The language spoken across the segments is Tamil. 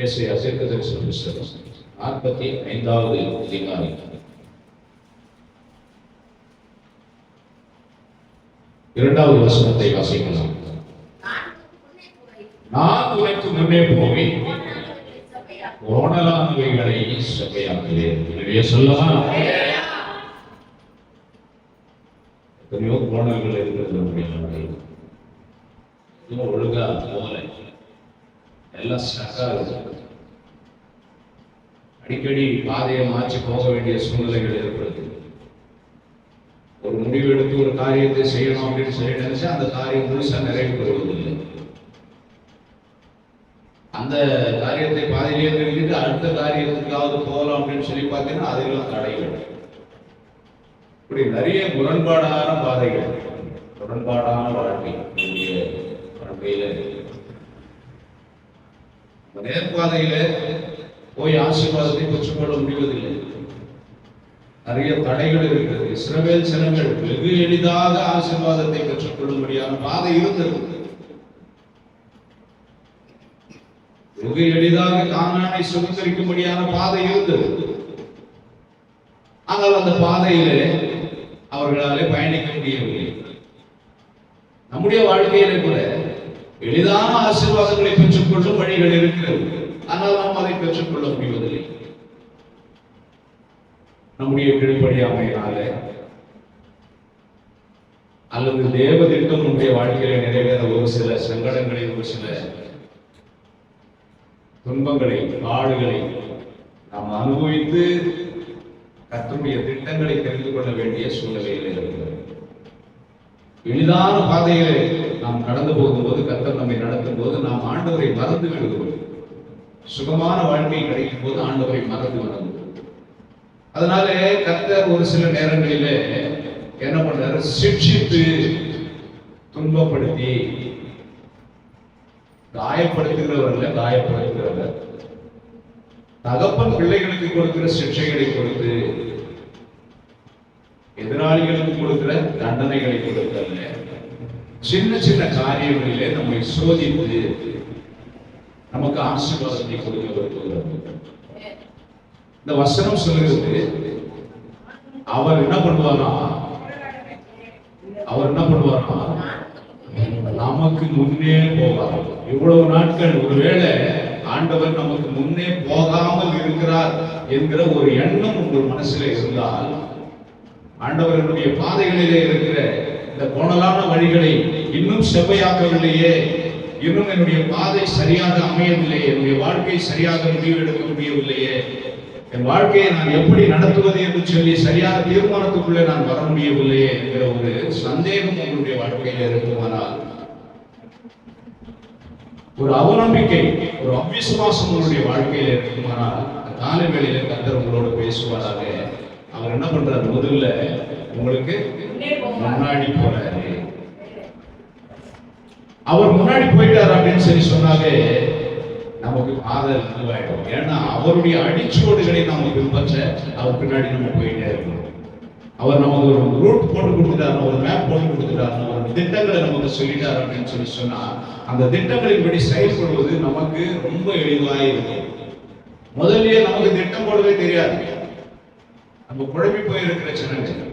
ஏசாயா தீர்க்கதரிசன புத்தகம் 45வது அதிகாரம் 2வது வசனத்தை வாசிக்கலாம். நான் உனக்கு முன்னே போய் கோணலானவைகளை சபையாக்குவேன். எனவே சொல்லலாம், எத்தனையோ கோணல்கள் இருக்கிறது. ஒழுங்கா போல எல்லாம் ஸ்டக்கா இருக்கு. அடிக்கடி பாதையை மாற்றி போக வேண்டிய சூழ்நிலைகள் ஏற்படுது. ஒரு முடிவு எடுத்து ஒரு காரியத்தை செய்யணும் அப்படின்னு சொல்லி நினைச்சா அந்த காரியம் முழுசா நிறைவு பெறுவதில்லை. அந்த காரியத்தை பாதையிலே நிறுத்திட்டு அடுத்த காரியத்துக்காவது போகலாம் அப்படின்னு சொல்லி பார்த்தீங்கன்னா அதெல்லாம் தடைகள். இப்படி நிறைய முரண்பாடான பாதைகள், முரண்பாடான வாழ்க்கையில நேர்பாதையில போய் ஆசீர்வாதத்தை பெற்றுக்கொள்ள முடிவதில்லை. நிறைய தடைகள் இருக்கிறது. இஸ்ரவேல் ஜனங்கள் வெகு எளிதாக ஆசீர்வாதத்தை பெற்றுக்கொள்ளும்படியான பாதை இருந்தது. வெகு எளிதாக கானானை சுதந்திரிக்கும்படியான பாதை இருந்தது. ஆனால் அந்த பாதையிலே அவர்களாலே பயணிக்க முடியவில்லை. நம்முடைய வாழ்க்கையிலே கூட எளிதான ஆசீர்வாதங்களை பெற்றுக்கொள்ளும் வழிகள் இருக்கிறது. ஆனால் நாம் அதை பெற்றுக்கொள்ள முடிவதில்லை. நம்முடைய கீழ்ப்படியாமையினால அல்லது தேவ திட்டம் நம்முடைய வாழ்க்கையில நிறைவேற ஒரு சில சங்கடங்களை, ஒரு சில துன்பங்களை, பாடுகளை நாம் அனுபவித்து கர்த்தருடைய திட்டங்களை தெரிந்து கொள்ள வேண்டிய சூழ்நிலையில் இருக்கிறது. எளிதான பாதையிலே நாம் கடந்து போகும்போது, கர்த்தர் நம்மை நடத்தும் போது நாம் ஆண்டவரை மறந்து விடுகிறோம். சுகமான வாழ்க்கை கிடைக்கும் போது ஆண்டவரை மறந்து விடுகிறோம். அதனால கர்த்தர் ஒரு சில நேரங்களிலே என்ன பண்றாரு, சிக்ஷித்து துன்பப்படுத்தி, காயப்படுத்துகிறவர்கள் காயப்படுத்துகிறவர், தகப்பன் பிள்ளைகளுக்கு கொடுக்கிற சிக்ஷைகளை கொடுத்து எதிராளிகளுக்கு கொடுக்கிற தண்டனைகளை கொடுக்கல, சின்ன சின்ன காரியங்களிலே நம்மை சோதித்து நமக்கு ஆசீர்வாதத்தை கொடுக்க விரும்புகிறார். இந்த வசனம் சொல்லுகிறது, அவர் என்ன பண்ணுவாரா, நமக்கு முன்னே போவார். இவ்வளவு நாட்கள் ஒருவேளை ஆண்டவர் நமக்கு முன்னே போகாமல் இருக்கிறார் என்கிற ஒரு எண்ணம் உங்கள் மனசுல இருந்தால், ஆண்டவர்களுடைய பாதைகளிலே இருக்கிற இந்த கோணலான வழிகளை இன்னும் செவ்வையாக்கவில்லையே, இன்னும் என்னுடைய பாதை சரியாக அமையவில்லையே, என்னுடைய வாழ்க்கை சரியாக முடிவெடுக்க முடியவில்லையே, என் வாழ்க்கையை நான் எப்படி நடத்துவது என்று சொல்லி சரியான தீர்மானத்துக்குள்ளே நான் வர முடியவில்லையே என்கிற ஒரு சந்தேகம் உங்களுடைய வாழ்க்கையில் இருக்குமானால், ஒரு அவநம்பிக்கை, ஒரு அவிசுவாசம் உங்களுடைய வாழ்க்கையில் இருக்குமானால், காலை வேளையில கர்த்தர் உங்களோடு பேசுவாராக. அவர் என்ன பண்றாரு, முதல்ல உங்களுக்கு முன்னாடி போறாரு. அவர் முன்னாடி போயிட்டார் அப்படின்னு சொல்லி சொன்னாலே நமக்கு ஆதல் இதுவாயிடும். ஏன்னா அவருடைய அடிச்சுவடுகளை நாம பின்பற்ற அவர் பின்னாடி நம்ம போயிட்டே இருக்கணும். அவர் நமக்கு ஒரு ரூட் போட்டு கொடுத்துட்டாரு, ஒரு மேப் போட்டு கொடுத்துட்டாரு, ஒரு திட்டங்களை நமக்கு சொல்லிட்டாரு அப்படின்னு சொல்லி சொன்னா அந்த திட்டங்களின்படி செயல்படுவது நமக்கு ரொம்ப எளிவாக இருக்கும். முதல்லயே நமக்கு திட்டம் போடவே தெரியாது. நம்ம குழம்பி போயிருக்கிற ஜனங்கள்,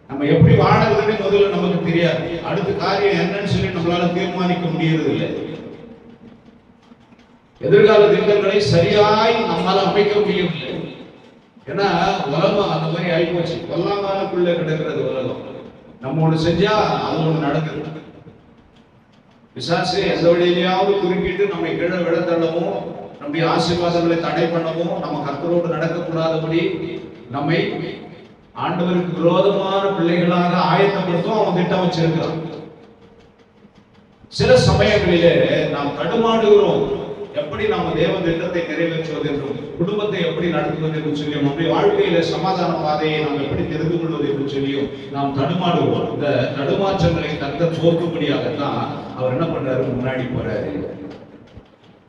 நம்ம எப்படி வாழறதுன்னு முதல்ல நமக்கு தெரியாது. அடுத்த காரியம் என்னன்னு சொல்லி நம்மளால தீர்மானிக்க முடியறது இல்லை. எதிர்கால திட்டங்களை சரியாய் நம்மால அமைக்க முடியவில்லை. ஏன்னா உலகம் அந்த மாதிரி ஆயிப்போச்சு. கொல்லாங்காலுக்குள்ள கிடக்கிறது உலகம். நம்ம ஒண்ணு செஞ்சா அது ஒண்ணு நடக்குது. பிசாசு எந்த வழியிலையாவது குறுக்கிட்டு நம்மை கீழே விட தள்ளவும், நம்முடைய ஆசீர்வாதங்களை தடை பண்ணவும், நம்ம கர்த்தரோடு நடக்கக்கூடாதபடி நம்மை ஆண்டவருக்கு விரோதமான பிள்ளைகளாக ஆயத்தப்படுத்தும் அவன் திட்டம் வச்சிருக்கிறான். சில சமயங்களிலே நாம் தடுமாடுகிறோம். எப்படி நாம தேவ திட்டத்தை நிறைவேற்றுவது என்றும், குடும்பத்தை எப்படி நடத்துவது என்று சொல்லியும், நம்முடைய வாழ்க்கையில சமாதான பாதையை நாம் எப்படி தெரிந்து கொள்வது என்று சொல்லியும் நாம் தடுமாடுவோம். இந்த தடுமாற்றங்களை கர்த்தர் போக்கும்படியாகத்தான் அவர் என்ன பண்றாரு, முன்னாடி போறாரு.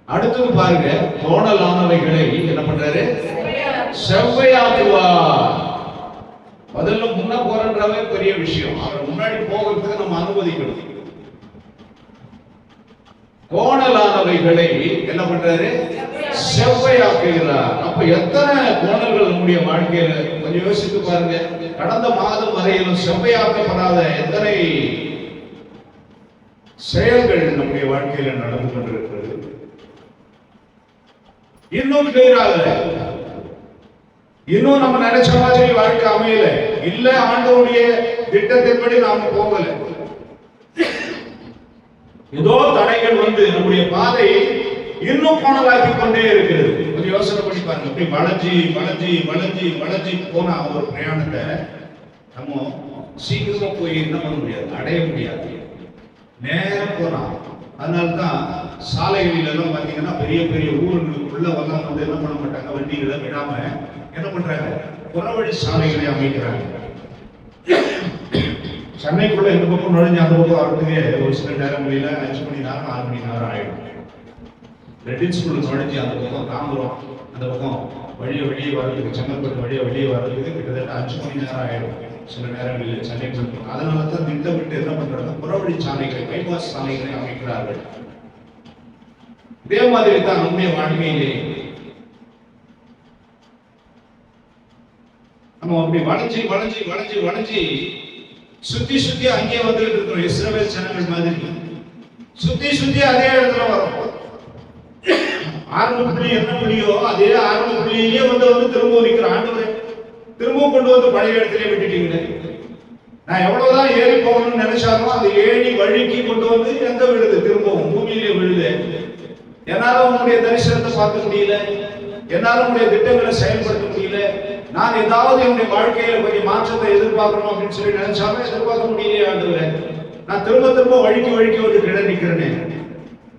அடுத்தது பாருங்க, கோணலானவைகளை என்ன பண்றாரு, செவ்வையாக்குவார். முதல்ல முன்ன போறன்றவே பெரிய விஷயம். அவர் முன்னாடி போகிறதுக்கு நம்ம அனுமதிக்கணும். கோணலானவைகளை என்ன பண்றாரு? செவ்வையாக்குகிறார். அப்ப எத்தனை கோணல்கள் நம்முடைய வாழ்க்கையில கொஞ்சம் யோசித்து பாருங்க. கடந்த மாதம் வரையிலும் செவ்வையாக்கப்படாத எத்தனை செயல்கள் நம்முடைய வாழ்க்கையில நடந்து கொண்டிருக்கிறது. இன்னும் கிளியராக, இன்னும் நம்ம நினைச்ச மாதிரி வாழ்க்கை அமையல. இல்ல, ஆண்டவருடைய திட்டத்தின்படி நாம போகல. ஏதோ தடைகள் வந்து நம்முடைய பாதையை இன்னும் கோணலாக்கி கொண்டே இருக்கிறது. கொஞ்சம் யோசனை பண்ணி பாருங்க. அப்படி வளைஞ்சி வளைஞ்சி வளைஞ்சி வளைஞ்சி போன ஒரு பிரயாணத்தை நம்ம சீக்கிரமா போய் என்ன பண்ண முடியாது, அடைய முடியாது. நேரம் போனா. அதனால்தான் சாலைகளில் எல்லாம் பாத்தீங்கன்னா பெரிய பெரிய ஊர்களுக்குள்ள வந்து என்ன பண்ண மாட்டாங்க, வண்டிகளை விடாம என்ன பண்றாங்க, புறவழி சாலைகளை அமைக்கிறாங்க. சென்னைக்குள்ள இந்த பக்கம் நுழைஞ்சு அந்த பக்கம் வரதுக்கு ஒரு சில நேரங்களில 5 மணி நேரம் 6 மணி நேரம் ஆயிடும். ரெட்டின் ஸ்கூல் நுழைஞ்சு அந்த பக்கம் தாம்பரம் அந்த பக்கம் வெளியே வர்றதுக்கு, செங்கல்பட்டு வெளியே வர்றதுக்கு கிட்டத்தட்ட 5 மணி நேரம் ஆயிடும் சில நேரங்களில் சென்னைக்குள்ள. அதனால தான் திட்டமிட்டு என்ன பண்றாங்க, புறவழி சாலைகளை, பைபாஸ் சாலைகளை அமைக்கிறார்கள். இதே மாதிரி தான் நம்முடைய வாழ்க்கையிலே நம்ம அப்படி வளைஞ்சி வளைஞ்சி வளைஞ்சி வளைஞ்சி சுத்தி சுத்தி அங்கே வந்துட்டு இருக்கிறோம். இஸ்ரவேல் ஜனங்கள் மாதிரி சுத்தி சுத்தி அதே இடத்துல வரும். ஆரம்ப புள்ளி என்ன புள்ளியோ அதே ஆரம்ப புள்ளியிலேயே வந்து திரும்ப நிற்கிற ஆண்டவரே, திரும்பவும் கொண்டு வந்து பழைய இடத்திலே விட்டுட்டீங்களே. நான் எவ்வளவுதான் ஏறி போகணும்னு நினைச்சாலும் அந்த ஏணி வழிக்கு கொண்டு வந்து எங்க விழுது, திரும்பவும் பூமியிலே விழுது. என்னால உங்களுடைய தரிசனத்தை பார்க்க முடியல, என்னால உங்களுடைய திட்டங்களை செயல்படுத்த முடியல. நான் ஏதாவது என்னுடைய வாழ்க்கையில கொஞ்சம் மாற்றத்தை எதிர்பார்க்கணும் அப்படின்னு சொல்லி நினைச்சாலும் எதிர்பார்க்க முடியலையே ஆண்டவரே. நான் திரும்ப திரும்ப வழிக்கு வந்து கிட நிற்கிறேனே.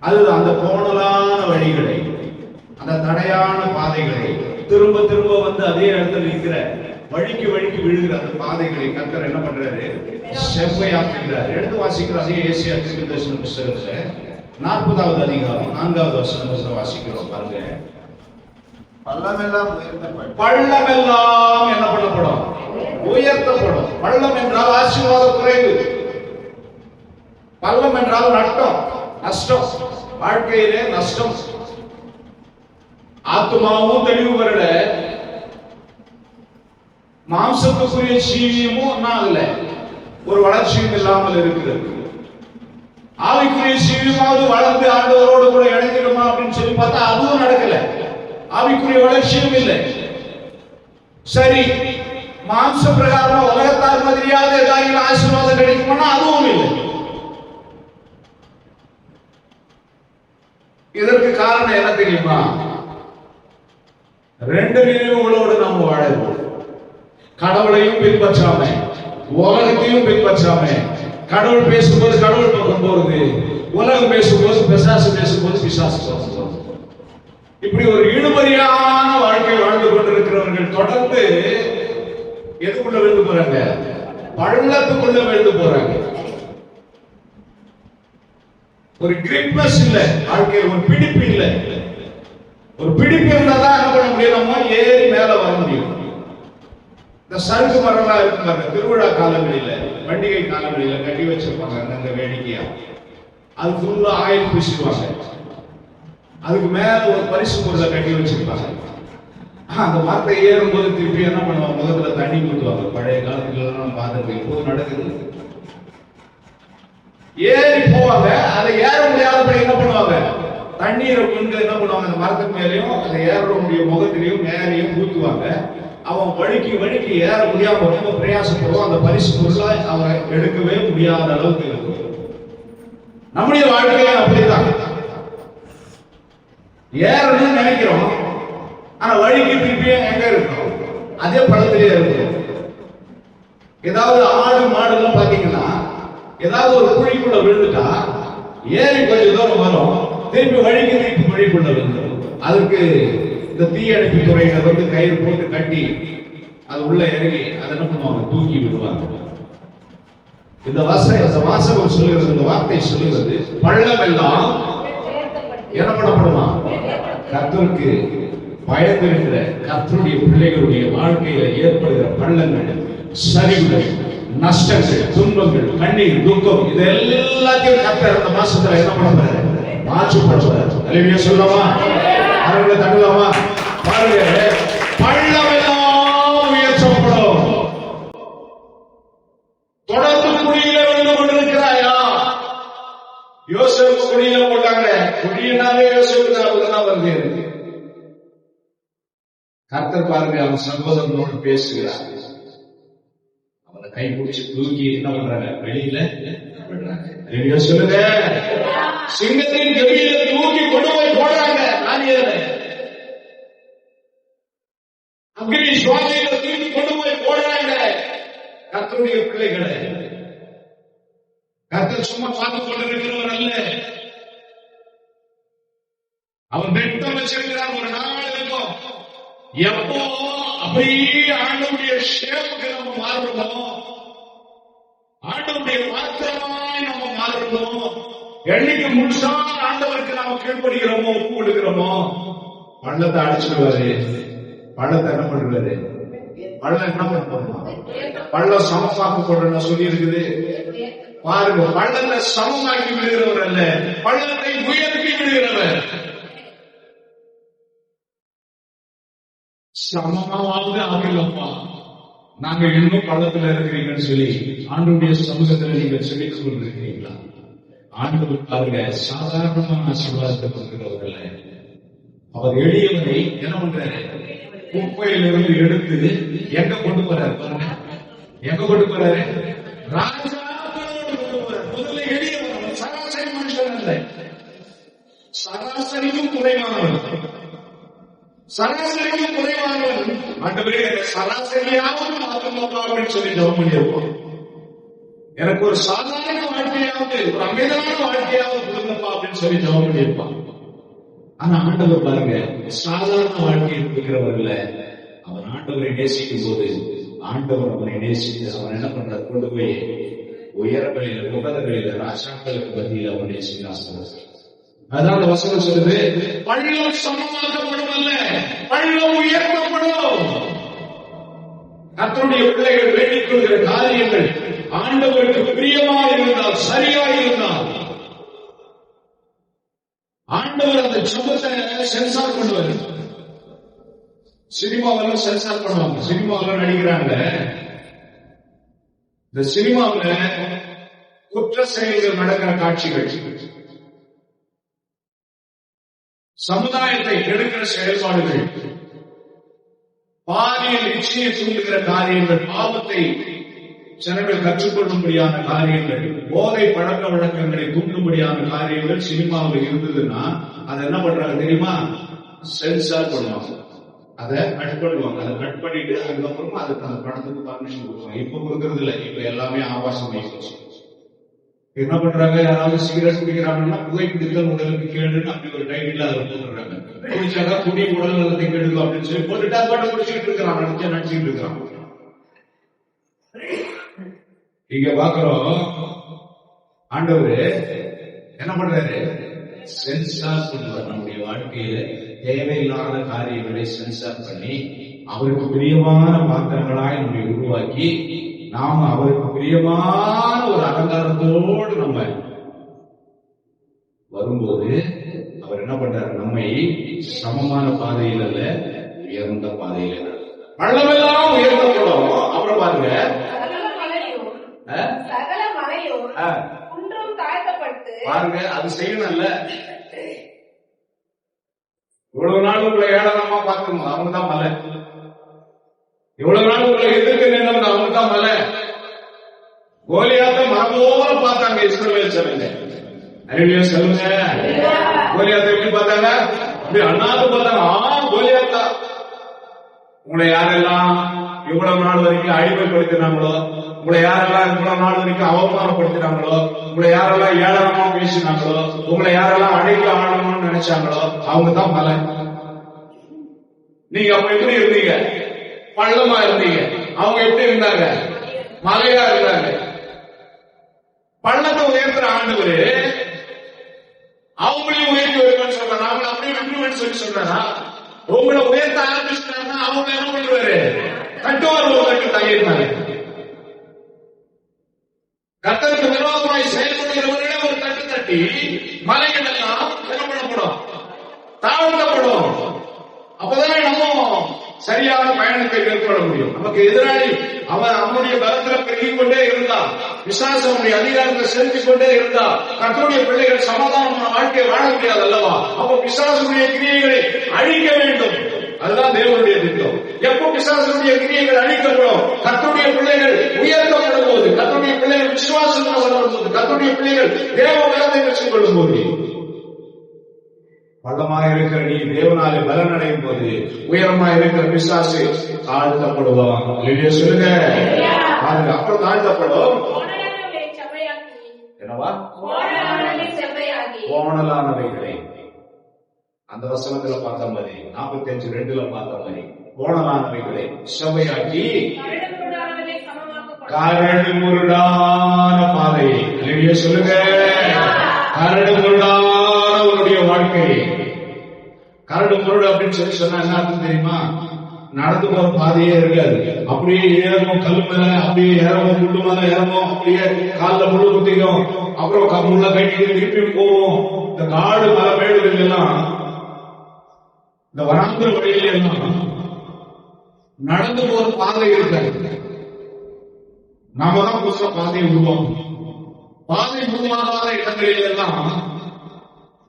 அதுதான் அந்த கோணலான வழிகளை, அந்த தடையான பாதைகளை, திரும்ப திரும்ப வந்து அதே இடத்துல நிற்கிற வழிக்கு விழுகிற அந்த பாதைகளை கர்த்தர் என்ன பண்றாரு, செவ்வையாக்குகிறார். எடுத்து வாசிக்கிற அதே ஏசியா தீர்க்கதரிசன புத்தகத்துல 40வது அதிகாரம் 4வது வசனத்தை வாசிக்கிறோம் பாருங்க. பள்ளமெல்லாம் என்ன பண்ணப்படும், உயர்த்தப்படும். பள்ளம் என்றால் ஆசீர்வாத குறைவு, பள்ளம் என்றால் நஷ்டம், வாழ்க்கையிலே நஷ்டம். ஆத்மாவும் தெளிவு பெறல, மாம்சத்துக்குரிய சீவியமும் ஒன்னாகல, ஒரு வளர்ச்சியும் இல்லாமல் இருக்கிறது. ஆவிக்குரிய சீவியமாவது வளர்ந்து ஆண்டவரோடு கூட இணைஞ்சிடுமா அப்படின்னு சொல்லி பார்த்தா அதுவும் நடக்கல. ஆவிக்குரிய வளர்ச்சியும் இல்லை. சரி, மாம்ச பிரகாரம் உலகத்தார் மாதிரியாவது ஏதாவது ஆசீர்வாதம் கிடைக்கும்னா அதுவும் இல்லை. இதற்கு காரணம் என்ன தெரியுமா? 2 நினைவுகளோடு நாம் வாழணும். கடவுளையும் பின்பற்றாம, உலகத்தையும் பின்பற்றாம, கடவுள் பேசும்போது கடவுள் பக்கம் போறது, உலகம் பேசும்போது பிசாசு பேசும்போது பிசாசு போறது. இப்படி ஒரு இழுபறியான வாழ்க்கை வாழ்ந்து கொண்டிருக்கிறவர்கள் தொடர்ந்து எதுக்குள்ள விழுந்து போறாங்க, பள்ளத்துக்குள்ள விழுந்து போறாங்க. ஒரு கிரிப்னஸ் இல்ல வாழ்க்கையில், ஒரு பிடிப்பு இல்ல. ஒரு பிடிப்பு இருந்தாதான் என்ன பண்ண முடியும், நம்ம ஏறி மேல வர முடியும். இந்த சறுக்கு மரம்லாம் இருப்பாங்க திருவிழா காலங்களில, பண்டிகை காலங்களில கட்டி வச்சிருப்பாங்க அந்த வேடிக்கையா. அது ஃபுல்லா ஆயில் பூசிடுவாங்க. அதுக்கு மேல ஒரு பரிசு பொருளை கட்டி வச்சிருப்பாங்க. அந்த மரத்தை ஏறும்போது திருப்பி என்ன பண்ணுவாங்க, முகத்துல தண்ணி ஊற்றுவாங்க. பழைய காலத்துல எல்லாம் பார்த்தது இப்போது நடக்குது. ஏறி போவாங்க, அதை ஏற முடியாதபடி என்ன பண்ணுவாங்க, தண்ணீரை கொண்டு என்ன பண்ணுவாங்க, அந்த மரத்துக்கு மேலேயும் அதை ஏறக்கூடிய முகத்திலையும் மேலையும் ஊற்றுவாங்க. அவன் வழிக்கு ஏற முடியாம ரொம்ப பிரயாசப்படுவான். அந்த பரிசு பொருளை அவன் எடுக்கவே முடியாத அளவுக்கு இருக்கும். நம்முடைய வாழ்க்கையை அப்படித்தான், ஏறணும்னு நினைக்கிறோம், ஆனா வழிக்கு திருப்பியும் எங்க இருக்கும், அதே பழத்திலேயே இருக்கும். ஏதாவது ஆடு மாடு எல்லாம் பாத்தீங்கன்னா ஏதாவது ஒரு குழிக்குள்ள விழுந்துட்டா ஏறி கொஞ்சம் தூரம் வரும், திருப்பி வழிக்குள்ள விழுந்துடும். அதுக்கு இந்த தீயணைப்பு துறையினர் வந்து கயிறு போட்டு கட்டி அது உள்ள இறங்கி அதை என்ன பண்ணுவாங்க, தூக்கி விடுவாங்க. இந்த வாசகம் சொல்லுகிறது, இந்த வார்த்தை சொல்லுகிறது, பள்ளம் எல்லாம் என்ன பண்ணப்படுமா, கர்த்தருக்கு பயந்திருக்கிற கர்த்தருடைய பிள்ளைகளுடைய வாழ்க்கையில ஏற்படுகிற பள்ளங்கள், சரிவுகள், நஷ்டங்கள், துன்பங்கள், கண்ணீர், துக்கம், இது எல்லாத்தையும் கர்த்தர் இந்த மாசத்துல என்ன பண்ண போறாரு, மாற்றப்படுவார். அல்லேலூயா சொல்லலாமா? அவர்களை தள்ளலாமா? பாருங்க, பள்ளமெல்லாம் உயர்த்தப்படும். தொடர்ந்து குழியில விழுந்து கொண்டிருக்கிறாயா? யோசேப்பு குழியில போட்டாங்க. குழியினாலே யோசேப்பு தான் வருது. கர்த்தர் பாருங்க, அவன் சகோதரனோடு பேசுகிறார். அவனை கை பிடிச்சு தூக்கி என்ன பண்றாங்க? வெளியில விடுறாங்க. சொல்லுங்க, சிங்கத்தின் கெபியில தூக்கி கொண்டு போய் போடுறாங்க. அக்னி சுவாலையில தூக்கி கொண்டு போய் போடுறாங்க. கர்த்தருடைய பிள்ளைகளை கர்த்தர் சும்மா பார்த்துக் கொண்டிருக்கிறவர் அல்ல. அவர் திட்டம் வச்சிருக்கிறார். ஒரு நாள் இருக்கும், எப்போ அப்படியே ஆண்டவருடைய ஷேப்புக்கு நம்ம மாறுறோமோ, ஆண்டவருடைய பாத்திரமாய் நம்ம மாறுறோமோ, என்னைக்கு முழுசா ஆண்டவருக்கு நாம கீழ்படுகிறோமோ, ஒப்பு கொடுக்கிறோமோ, பள்ளத்தை அடிச்சுடுவாரு. பள்ளத்தை என்ன பண்றாரு? பள்ளம் என்ன பண்ணுவோம்? பள்ளம் சமமாக்க போடுற சொல்லி இருக்குது பாருங்க. பள்ளத்தை சமமாக்கி விடுகிறவர் அல்ல, பள்ளத்தை உயர்த்தி விடுகிறவர். சமமாவது ஆகலப்பா, நாங்க இன்னும் பள்ளத்துல இருக்கிறீங்கன்னு சொல்லி ஆண்டவருடைய சமூகத்துல நீங்க சொல்லிக் கொண்டிருக்கிறீங்களா? ஆண்டவர் பாருங்க, சாதாரணமான ஆசீர்வாதத்தை கொடுக்கிறவர்கள். அவர் எளியவரை என்ன பண்றாரு? குப்பையிலிருந்து எடுத்து எங்க கொண்டு போறாரு? பாருங்க, எங்க கொண்டு போறாரு? ராஜா கொண்டு போறாரு. முதல்ல எளியவர், சராசரி மனுஷன் அல்ல, சராசரிக்கும் குறைவானவர். சராசரிக்கும் குறைவானவர். ஆண்டவரே, சராசரியாவது மாற்றமா அப்படின்னு சொல்லி ஜெபம் பண்ணியிருப்போம். எனக்கு ஒரு சாதாரண வாழ்க்கையாவது, ஒரு அமைதியான வாழ்க்கையாவது கொடுங்கப்பா அப்படின்னு சொல்லி ஜெபம் பண்ணியிருப்பான். ஆனா ஆண்டவர் பாருங்க, சாதாரண வாழ்க்கை இருக்கிறவர்கள அவன் ஆண்டவரை நேசிக்கும் போது ஆண்டவர் அவனை நேசித்து அவன் என்ன பண்றார்? கொண்டு போய் உயரங்களில, உபதங்களில, ராஜாக்களுக்கு மத்தியில் அவன் நேசிக்கிறான். அதான் வசனம் சொல்லுது, பள்ளம் சமமாக்கப்படும் அல்ல, பள்ளம் உயர்த்தப்படும். கர்த்தருடைய பிள்ளைகள் வேண்டிக் கொள்கிற காரியங்கள் ஆண்டவருக்கு பிரியமாக இருந்தால், சரியாக இருந்தால், ஆண்டவர் அந்த ஜெபத்தை சென்சார் பண்ணுவார். சினிமாவெல்லாம் சென்சார் பண்ணுவாங்க. சினிமாவெல்லாம் நடிக்கிறாங்க. இந்த சினிமாவில் குற்ற செயல்கள் நடக்கிற காட்சிகள், சமுதாயத்தை கெடுக்கிற செயல்பாடுகள், பாலியல் இச்சையை தூண்டுகிற காரியங்கள், பாவத்தை ஜனங்கள் கற்றுக்கொள்ளும்படியான காரியங்கள், போதை பழக்க வழக்கங்களை தூண்டும்படியான காரியங்கள் சினிமாவில் இருந்ததுன்னா அதை என்ன பண்றாங்க தெரியுமா? சென்சார் பண்ணுவாங்க. அதை கட் பண்ணுவாங்க. அதை கட் பண்ணிட்டு அதுக்கப்புறமா அதுக்கு அந்த படத்துக்கு பர்மிஷன் கொடுப்பாங்க. இப்ப கொடுக்கறது இல்லை, இப்ப எல்லாமே ஆபாசம் ஆயிடுச்சு. என்ன பண்றாங்க? யாராவது சிகரெட் குடிக்கிறாங்கன்னா புகைப்பிடித்தல் உடலுக்கு கேடுன்னு அப்படி ஒரு டைட்டில் அதை போட்டுறாங்க. குடிச்சாக்கா குடி உடல் நலத்தை கெடுக்கும் அப்படின்னு சொல்லி போட்டுட்டு அது பாட்டு குடிச்சுட்டு இருக்கிறான், நடிச்சுட்டு இருக்கிறான். இங்க பாக்குறோம், ஆண்டவர் என்ன பண்றாரு? சென்சார் பண்ணுவார். நம்முடைய வாழ்க்கையில தேவையில்லாத காரியங்களை சென்சார் பண்ணி அவருக்கு பிரியமான பாத்திரங்களாய் நம்மை உருவாக்கி நாம அவருக்கு பிரியமான ஒரு அலங்காரத்தோடு நம்ம வரும்போது அவர் என்ன பண்றாரு? நம்மை சமமான பாதையில் அல்ல, உயர்ந்த பாதையில். பள்ளமெல்லாம் உயர்த்தப்படும். அப்புறம் பாருங்க, பாருங்க, அது செய்யணும்ல. இவ்வளவு நாள் உங்களை ஏளனமா பார்க்கணும், அவங்க தான் மலை. இவ்வளவு நாள் உங்களை எதிர்க்க நின்று அவங்க தான் மலை. கோலியாத்தை மரபோல பார்த்தாங்க இஸ்ரவேல் ஜனங்க. அறிவியல் சொல்லுங்க, கோலியாத்தை எப்படி பார்த்தாங்க? அப்படி அண்ணாந்து பார்த்தாங்க. கோலியாத்தா, உங்களை யாரெல்லாம் இவ்வளவு நாள் வரைக்கும் அடிமைப்படுத்தினாங்களோ, உங்களை யாரெல்லாம் இவ்வளவு நாள் வரைக்கும் அவமானப்படுத்தினாங்களோ, உங்களை யாரெல்லாம் ஏளனமா பேசினாங்களோ, உங்களை யாரெல்லாம் அடைக்க ஆளணும்னு நினைச்சாங்களோ அவங்க தான் மலை. நீங்க அப்ப எப்படி இருந்தீங்க? பள்ளமா இருந்தீங்க. அவங்க எப்படி இருந்தாங்க? மலையா இருந்தாங்க. பள்ளத்தை உயர்த்துற ஆண்டவரு அவங்களையும் உயர்த்தி வருவேன்னு சொல்றாரு. அவங்களை அப்படியே விட்டுருவேன்னு சொல்லி சொல்றாரா? உங்களை உயர்த்த ஆரம்பிச்சுட்டாங்கன்னா அவங்க என்ன பண்ணுவாரு? கட்டுவார். ஒரு கட்டு தங்கியிருந்தாங்க. கர்த்தருக்கு விரோதமாய் செயல்படுகிறவர்களே ஒரு தட்டு தட்டி மலைகள் எல்லாம் சரியான பயணத்தை மேற்கொள்ள முடியும். நமக்கு எதிராளி அவன் அவனுடைய பலத்துல பெருகிக் கொண்டே இருந்தா, பிசாசு அவனுடைய அதிகாரத்தை செலுத்திக் கொண்டே இருந்தா, கர்த்தருடைய பிள்ளைகள் சமாதானமான வாழ்க்கையை வாழ முடியாது அல்லவா? அப்போ பிசாசுடைய கிரியைகளை அழிக்க வேண்டும். அதுதான் தேவனுடைய திட்டம். எப்போ பிசாசுடைய கிரியைகள் அழிக்கப்படும்? கர்த்தருடைய பிள்ளைகள் உயர்த்தப்படும் போது, கர்த்தருடைய பிள்ளைகள் விசுவாசத்தில் வளரும் போது, கர்த்தருடைய பிள்ளைகள் தேவ பலத்தை பெற்றுக் கொள்ளும் போது. பள்ளமாக இருக்கிற நீ தேவனாலே பலன் அடையும் போது உயரமாக இருக்கிற பிசாசு தாழ்த்தப்படுவான். சொல்லுங்க, அப்புறம் தாழ்த்தப்படும். என்னவா? கோணலானவைகளை. அந்த வசனத்துல பார்த்த மாதிரி 45:2 பார்த்த மாதிரி கோணலானவைகளை செவ்வையாக்கி கரடு முருடான பாதையை. சொல்லுங்க, கரடு முருடான உன்னுடைய வாழ்க்கை. கரடு முரடு அப்படின்னு சொன்னா என்ன அர்த்தம் தெரியுமா? நடந்து போற பாதையே இருக்காது. அப்படியே ஏறணும், கல் மேல அப்படியே ஏறவும், முள்ளு மேல ஏறவும், அப்படியே காலில் முள்ளு குத்திக்கும், அப்புறம் முள்ள கட்டி திருப்பி போவோம். இந்த காடு மலை மேடுகள் எல்லாம், இந்த வனாந்திர வழியில எல்லாம் நடந்து போற பாதை இருக்காது. நாம தான் புதுசா பாதையை உருவாக்கணும். பாதை உருவாகாத இடங்களில் எல்லாம்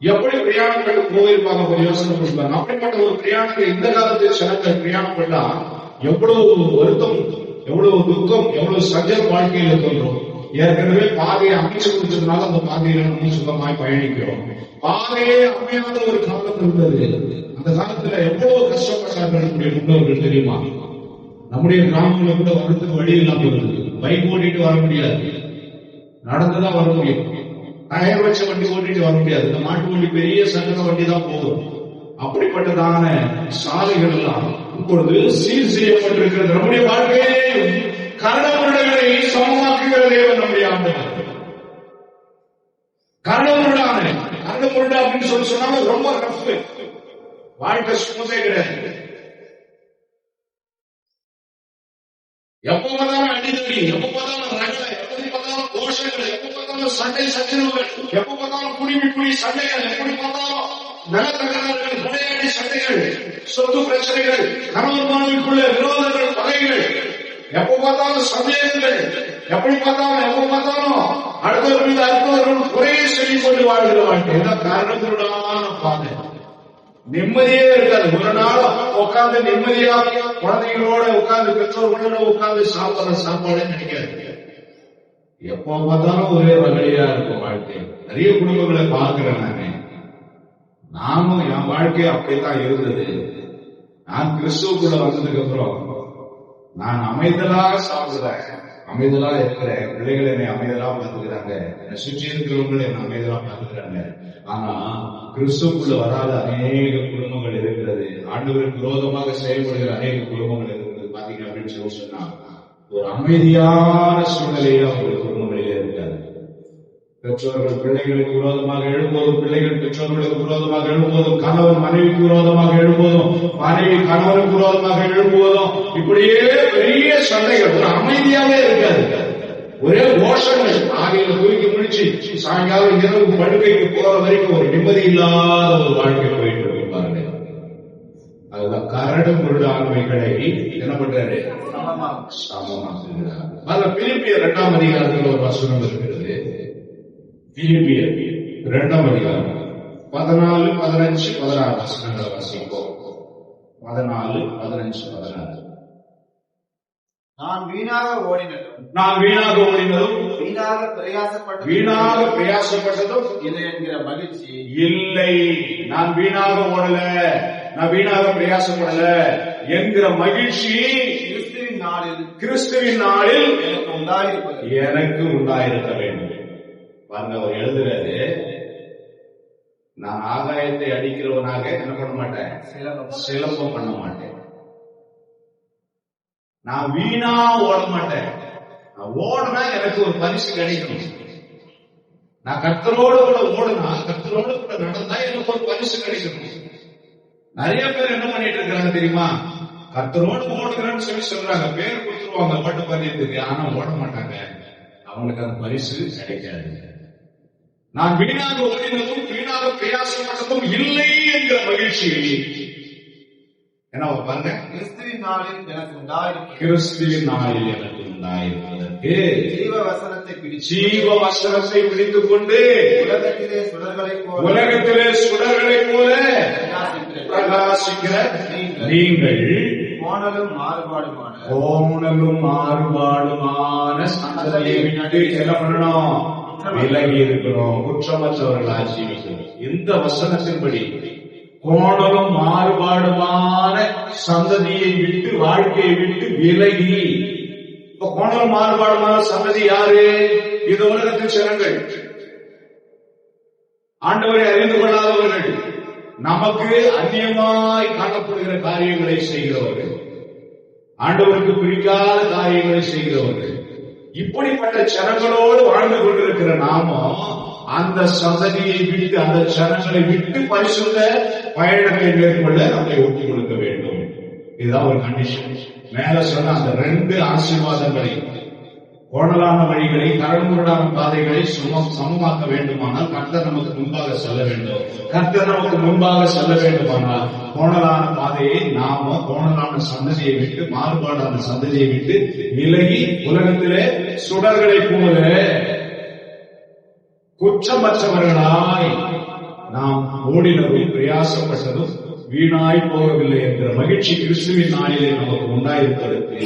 எப்படி பிரயாணங்கள் போயிருப்பாங்க யோசனை பண்ணுவாங்க. அப்படிப்பட்ட ஒரு பிரயாணத்தை இந்த காலத்தில் சிலர்கள் பிரயாணம் பண்ணா எவ்வளவு வருத்தம், எவ்வளவு துக்கம், எவ்வளவு சஞ்சல் வாழ்க்கையில தோன்றும். ஏற்கனவே பாதையை அமைச்சு கொடுத்ததுனால அந்த பாதையில நம்ம சுத்தமாய் பயணிக்கிறோம். பாதையே அமையாத ஒரு காலம் இருந்தது. அந்த காலத்துல எவ்வளவு கஷ்டப்பட்டார்கள் நம்முடைய முன்னோர்கள் தெரியுமா? நம்முடைய கிராமங்களை கூட வரதுக்கு வழி இல்லாம இருந்தது. பைக் ஓட்டிட்டு வர முடியாது, நடந்துதான் வர முடியும். டயர் வச்ச வண்டி ஓட்டிட்டு வர முடியாது. இந்த மாட்டு வண்டி, பெரிய சங்கர வண்டி தான் போதும். அப்படிப்பட்டதான சாலைகள் எல்லாம் இப்பொழுது சீர் செய்யப்பட்டிருக்கிறது. நம்முடைய வாழ்க்கையை கரடுமுரடுகளை சமமாக்குகிற தேவன் நம்முடைய ஆண்டவர். கரடுமுரடான கரடுமுரடா அப்படின்னு சொன்னாலும் ரொம்ப ரஃப். வாழ்க்கை சுமதே கிடையாது. எப்ப பார்த்தாலும் அடிதடி, எப்ப பார்த்தாலும் ரகலை, எப்படி பார்த்தாலும் கோஷங்கள், எப்ப பார்த்தாலும் சண்டை சச்சரவுகள், எப்ப பார்த்தாலும் குடி சண்டைகள், எப்படி பார்த்தாலும் நிலத்தகராறுகள், விளையாடி சண்டைகள், சொத்து பிரச்சனைகள், கணவன் மனைவிக்குள்ள விரோதங்கள், பகைகள், எப்ப பார்த்தாலும் சந்தேகங்கள், எப்படி பார்த்தாலும் அடுத்தவர்கள் மீது அடுத்தவர்கள் குறையை சொல்லிக் கொண்டு வாழ்கிற வாழ்க்கை. காரணத்துடான பாதை. நிம்மதியே இருக்காது. ஒரு நாள் உட்கார்ந்து நிம்மதியா குழந்தைகளோட உட்கார்ந்து, பெற்றோர்களோட உட்கார்ந்து சாப்பிடுற சாப்பாடே கிடைக்காது. எப்போ பார்த்தாலும் ஒரே வகையா இருக்கும் வாழ்க்கை. நிறைய குடும்பங்களை பார்க்கிறேன். நானும் என் வாழ்க்கை அப்படித்தான் இருந்தது. நான் கிறிஸ்துவுக்குள்ள வந்ததுக்கு அப்புறம் நான் அமைதலாக சாப்பிடுறேன், அமைதலா இருக்கிறேன். பிள்ளைகள் என்னை அமைதலா பார்த்துக்கிறாங்க, என்னை சுற்றி இருக்கிறவங்களை என்ன அமைதலா பார்த்துக்கிறாங்க. ஆனா கிறிஸ்துவுக்குள்ள வராத அநேக குடும்பங்கள் இருக்கிறது. ஆண்டவருக்கு விரோதமாக செயல்படுகிற அநேக குடும்பங்கள் இருக்கிறது. பாத்தீங்க அப்படின்னு சொல்லி சொன்னா ஒரு அமைதியான சூழ்நிலையே அவங்களுடைய குடும்பங்களிலே இருக்காது. பெற்றோர்கள் பிள்ளைகளுக்கு விரோதமாக எழும்போதும், பிள்ளைகள் பெற்றோர்களுக்கு விரோதமாக எழும்போதும், கணவன் மனைவிக்கு விரோதமாக எழும்போதும், மனைவி கணவனுக்கு விரோதமாக எழும்போதும், இப்படியே பெரிய சண்டைகள். ஒரு அமைதியாவே இருக்காது, ஒரே கோஷங்கள். ஆகையில தூக்கி முடிச்சு சாயங்காலம் இரவு படுக்கைக்கு போற வரைக்கும் ஒரு நிம்மதி இல்லாத ஒரு வாழ்க்கை போயிட்டு இருக்கு பாருங்க. அதுதான் கரடு முரடானவைகளை என்ன பண்றாரு? சமமாக்குகிறார். அதுல பிலிப்பியர் 2ஆம் அதிகாரத்தில் ஒரு வசனம் இருக்கிறது. பிலிப்பியர் 2ஆம் அதிகாரம் 14, 15, 16 வசனங்களை வாசிப்போம். 14, 15, 16. நான் வீணாக ஓடினதும் வீணாக பிரயாசப்பட்டதும் இல்லை என்கிற மகிழ்ச்சி இல்லை. நான் வீணாக ஓடல, நான் வீணாக பிரயாசப்படல என்கிற மகிழ்ச்சி கிறிஸ்துவின் நாளில் எனக்கு உண்டாயிருக்க வேண்டும். பாருங்க, அவர் எழுதுறது, நான் ஆகாயத்தை அடிக்கிறவனாக என்ன பண்ண மாட்டேன், சிலம்பம் பண்ண மாட்டேன். நான் வீணா ஓட மாட்டேன். நான் ஓடுனா எனக்கு ஒரு பரிசு கிடைக்கணும். நான் கர்த்தரோடு கூட ஓடுனா, கர்த்தரோடு கூட நடந்தா எனக்கு ஒரு பரிசு கிடைக்கணும். நிறைய பேர் என்ன பண்ணிட்டு இருக்காங்க தெரியுமா? கர்த்தரோடு ஓடுகிறேன்னு சொல்லி சொல்றாங்க, பேர் கொடுத்துருவாங்க பாட்டு பண்ணிட்டு, ஆனா ஓட மாட்டாங்க. அவங்களுக்கு அந்த பரிசு கிடைக்காது. நான் வீணாக ஓடினதும் வீணாக பிரயாசப்பட்டதும் இல்லை என்கிற மகிழ்ச்சி என்ன பாருங்க, கிறிஸ்துவின் நாளில் எனக்கு உண்டாயிருக்கும் கிறிஸ்துவின் நாளில் எனக்கு உண்டாயிருப்பதற்கு ஜீவ வசனத்தை பிடிச்சு ஜீவ வசனத்தை பிடித்துக் கொண்டு உலகத்திலே சுடர்களைப் போல உலகத்திலே சுடர்களைப் போல பிரகாசிக்கிற பிரகாசிக்கிற நீங்கள் கோணலும் மாறுபாடுமான கோணலும் மாறுபாடுமான சந்ததியை விட்டு என்ன பண்ணணும்? விலகி இருக்கிறோம், குற்றமற்றவர்களா ஜீவிக்கிறோம். இந்த வசனத்தின்படி கோணலும் மாறுபாடுமான சந்ததியை விட்டு, வாழ்க்கையை விட்டு விலகி. இப்ப கோணலும் மாறுபாடுமான சந்ததி யாரு? இந்த உலகத்தின் ஜனங்கள், ஆண்டவரை அறிந்து கொள்ளாதவர்கள், நமக்கு அந்நியமாய் காணப்படுகிற காரியங்களை செய்கிறவர்கள், ஆண்டவருக்கு பிடிக்காத காரியங்களை செய்கிறவர்கள். இப்படிப்பட்ட ஜனங்களோடு வாழ்ந்து கொண்டிருக்கிற நாமும் அந்த சந்ததியை விட்டு, அந்த ஜனங்களை விட்டு பரிசுத்த பயணத்தை மேற்கொள்ள நம்மை ஒட்டி கொடுக்க வேண்டும். இதுதான் ஒரு கண்டிஷன். மேல சொன்ன அந்த 2 ஆசீர்வாதங்களை, கோணலான வழிகளை, கரடுமுரடான பாதைகளை சமமாக்க வேண்டுமானால் கர்த்தர் நமக்கு முன்பாக செல்ல வேண்டும். கர்த்தர் நமக்கு முன்பாக செல்ல வேண்டுமானால் கோணலான பாதையை நாம, கோணலான சந்ததியை விட்டு, மாறுபாடான சந்ததியை விட்டு விலகி உலகத்திலே சுடர்களை போல குற்றமற்றவர்களாய் நாம் ஓடினதும் பிரயாசப்பட்டதும் வீணாய் போகவில்லை என்கிற மகிழ்ச்சி கிறிஸ்துவின் நாளிலே நமக்கு உண்டாயிருப்பதற்கு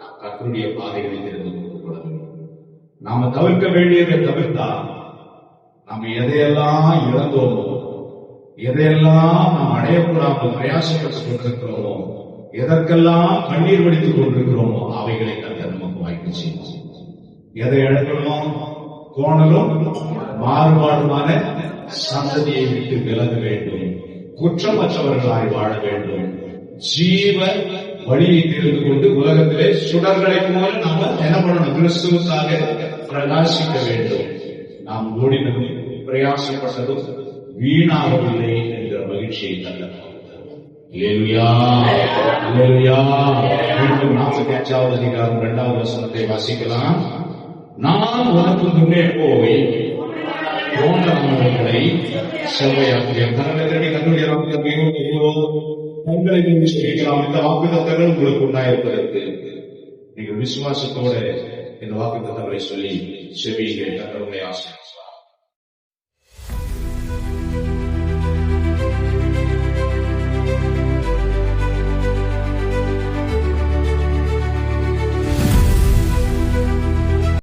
நாம் கர்த்தருடைய பாதைகளை தெரிந்து கொள்ள வேண்டும். நாம தவிர்க்க வேண்டியதை தவிர்த்தா நாம் எதையெல்லாம் இழந்தோமோ, எதையெல்லாம் நாம் அடையக்கூடாமல் பிரயாசப்பட்டுக் கொண்டிருக்கிறோமோ, எதற்கெல்லாம் கண்ணீர் வடித்துக் கொண்டிருக்கிறோமோ அவைகளை கர்த்தர் நமக்கு வாய்ப்பு செய்யும். எதை இழக்கணும்? கோணலும் மாறுபாடுமான சந்ததியை விட்டு விலக வேண்டும், குற்றமற்றவர்களாய் வாழ வேண்டும், ஜீவ வழியை தெரிந்து கொண்டு உலகத்திலே சுடர்களை போல நாம என்ன பண்ணணும்? கிறிஸ்துவுக்காக பிரகாசிக்க வேண்டும். நாம் ஓடினதும் பிரயாசப்பட்டதும் வீணாகவில்லை என்கிற மகிழ்ச்சியை தந்தார். அல்லேலூயா, அல்லேலூயா. 45வது அதிகாரம் 2வது வசனத்தை வாசிக்கலாம். நான் உனக்கு முன்னே போய் கோணலானவர்களை செவ்வையாக்குவேன். தன்னுடைய தங்களை சொல்லிக்கலாம். இந்த வாக்குத்தத்தங்கள் உங்களுக்கு உண்டாயிருப்பதற்கு நீங்கள் விசுவாசத்தோட இந்த வாக்குத்தத்தங்களை சொல்லி செவியுங்கள். தங்களுடைய ஆசீர்வாதம்.